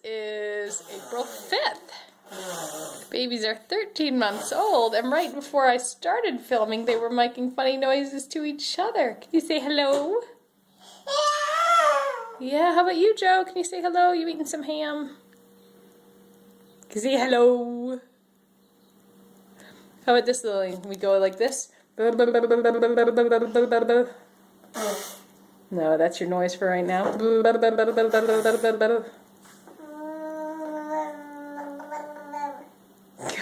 is April 5th. Babies are 13 months old, and right before I started filming, they were making funny noises to each other. Can you say hello? Yeah, how about you, Joe? Can you say hello? You eating some ham? Can you say hello? How about this, Lily? We go like this? No, that's your noise for right now.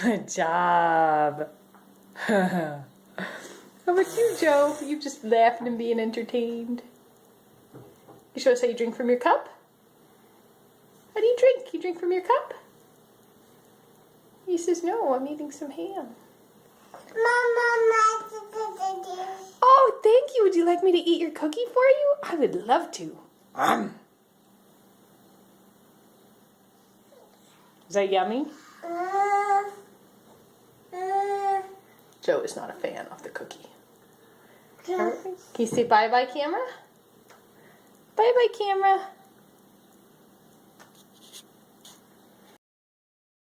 Good job. How about you, Joe? You just laughing and being entertained. You show us how you drink from your cup? How do you drink? You drink from your cup? He says, no, I'm eating some ham. Oh, thank you. Would you like me to eat your cookie for you? I would love to. Is that yummy? Joe is not a fan of the cookie. Can you say bye-bye, camera? Bye-bye, camera.